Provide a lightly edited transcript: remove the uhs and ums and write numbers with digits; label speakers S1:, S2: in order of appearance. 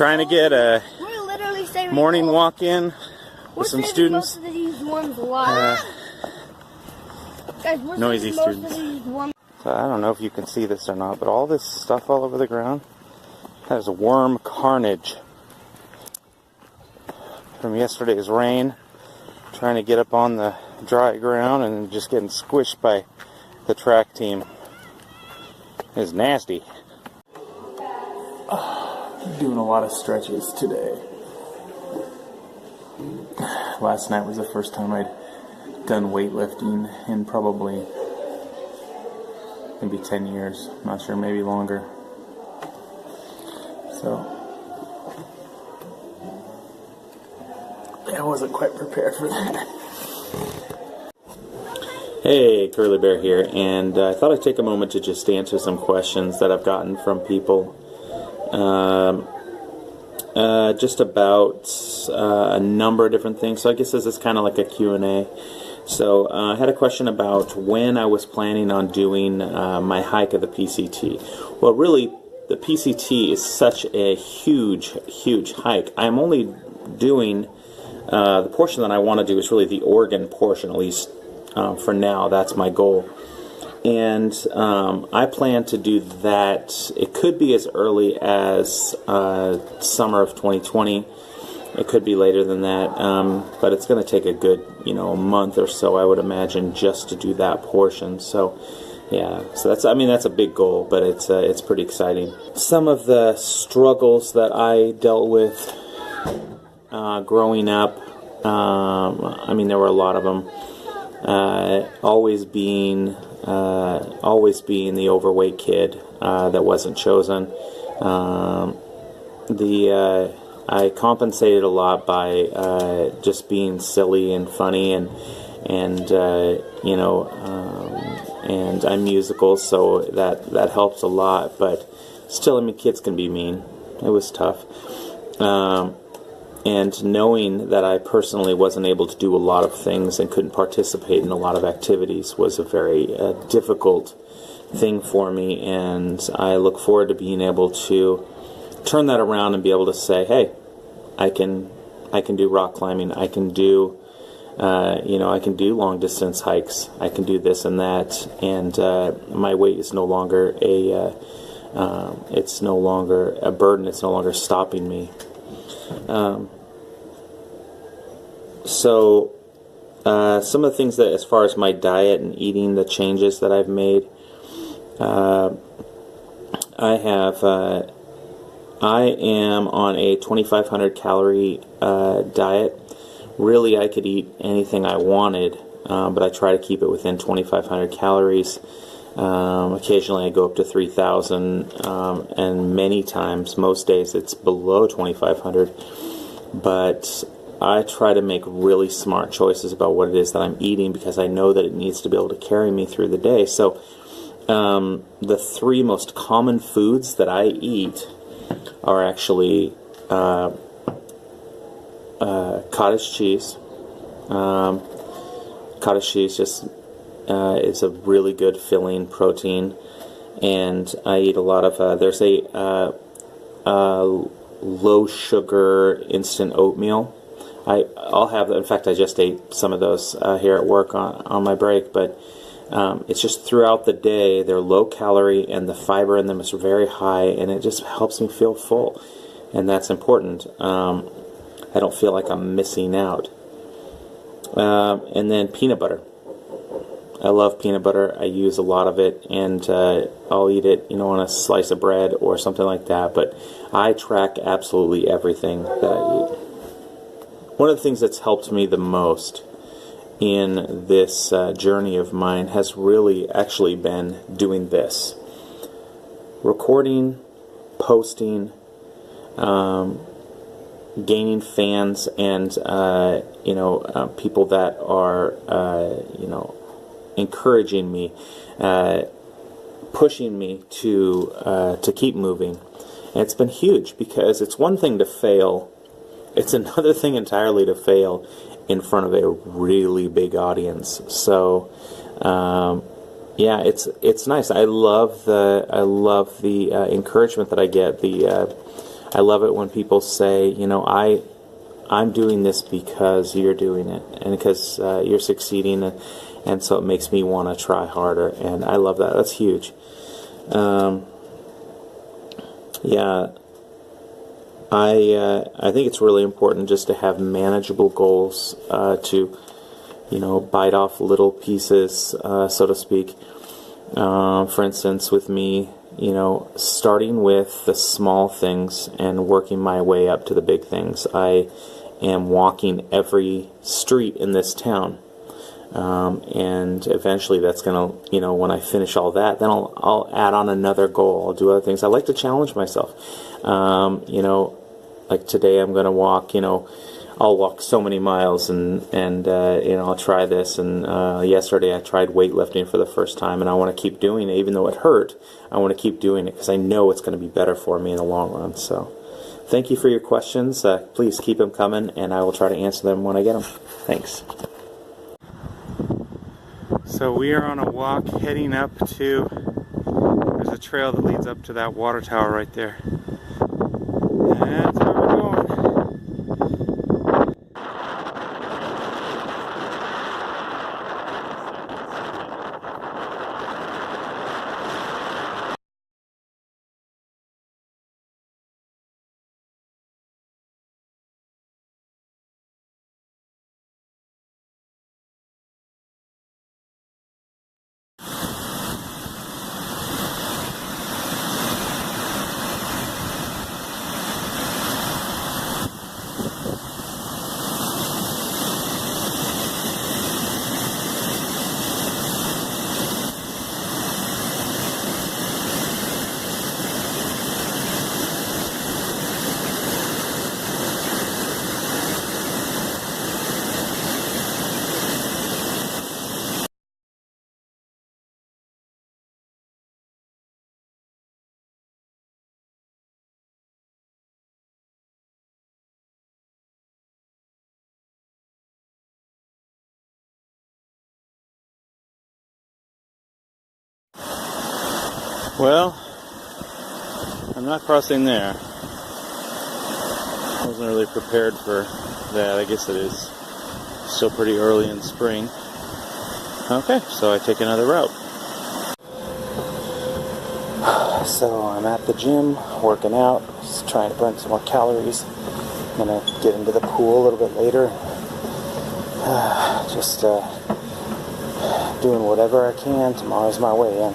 S1: trying to get a morning walk in with some students.
S2: Most of these ones alive. Guys,
S1: Noisy students. So I don't know if you can see this or not, but all this stuff all over the ground has worm carnage from yesterday's rain. Trying to get up on the dry ground and just getting squished by the track team. It's nasty. Doing a lot of stretches today. Last night was the first time I'd done weightlifting in probably maybe 10 years. I'm not sure, maybe longer. So I wasn't quite prepared for that. Hey, Curly Bear here, and I thought I'd take a moment to just answer some questions that I've gotten from people. Just about a number of different things. So I guess this is kind of like a Q&A. So I had a question about when I was planning on doing my hike of the PCT. Well, really, the PCT is such a huge, huge hike. I'm only doing the portion that I want to do is really the Oregon portion, at least for now. That's my goal. And I plan to do that. It could be as early as summer of 2020. It could be later than that, but it's going to take a good, a month or so, I would imagine, just to do that portion. So, yeah. So that's a big goal, but it's pretty exciting. Some of the struggles that I dealt with growing up. There were a lot of them. Always being the overweight kid that wasn't chosen. I compensated a lot by just being silly and funny, and I'm musical, so that helps a lot. But still, kids can be mean. It was tough. And knowing that I personally wasn't able to do a lot of things and couldn't participate in a lot of activities was a very difficult thing for me, and I look forward to being able to turn that around and be able to say, hey, I can do rock climbing, I can do I can do long distance hikes, I can do this and that, and my weight is no longer it's no longer a burden, it's no longer stopping me. So some of the things that, as far as my diet and eating, the changes that I've made, I am on a 2,500 calorie diet. Really, I could eat anything I wanted, but I try to keep it within 2,500 calories. Occasionally I go up to 3,000, and many times, most days, it's below 2,500. But I try to make really smart choices about what it is that I'm eating, because I know that it needs to be able to carry me through the day. So the three most common foods that I eat are actually cottage cheese. Cottage cheese just is a really good filling protein, and I eat a lot of there's a low sugar instant oatmeal. I'll have that. In fact, I just ate some of those here at work on my break, but it's just throughout the day. They're low calorie, and the fiber in them is very high, and it just helps me feel full, and that's important. I don't feel like I'm missing out. And then peanut butter. I love peanut butter. I use a lot of it, and I'll eat it, on a slice of bread or something like that. But I track absolutely everything that I eat. One of the things that's helped me the most in this journey of mine has really actually been doing this. Recording, posting, gaining fans, and people that are encouraging me, pushing me to keep moving. And it's been huge, because it's one thing to fail, it's another thing entirely to fail in front of a really big audience. So yeah, it's nice. I love the encouragement that I get. I love it when people say, you know, I'm doing this because you're doing it, and because you're succeeding, and so it makes me want to try harder, and I love that. That's huge. Yeah, I think it's really important just to have manageable goals, to, you know, bite off little pieces, so to speak. For instance, with me, you know, starting with the small things and working my way up to the big things. I am walking every street in this town. And eventually that's going to, you know, when I finish all that, then I'll add on another goal. I'll do other things. I like to challenge myself. You know, like today I'm going to walk, you know, I'll walk so many miles, and you know, I'll try this. And yesterday I tried weightlifting for the first time, and I want to keep doing it. Even though it hurt, I want to keep doing it because I know it's going to be better for me in the long run. So thank you for your questions. Please keep them coming, and I will try to answer them when I get them. Thanks. So we are on a walk heading up to, there's a trail that leads up to that water tower right there. And that's where we're going. Well, I'm not crossing there. I wasn't really prepared for that. I guess it is still pretty early in spring. Okay, so I take another route. So I'm at the gym, working out, just trying to burn some more calories. I'm gonna get into the pool a little bit later. Just doing whatever I can. Tomorrow's my weigh-in.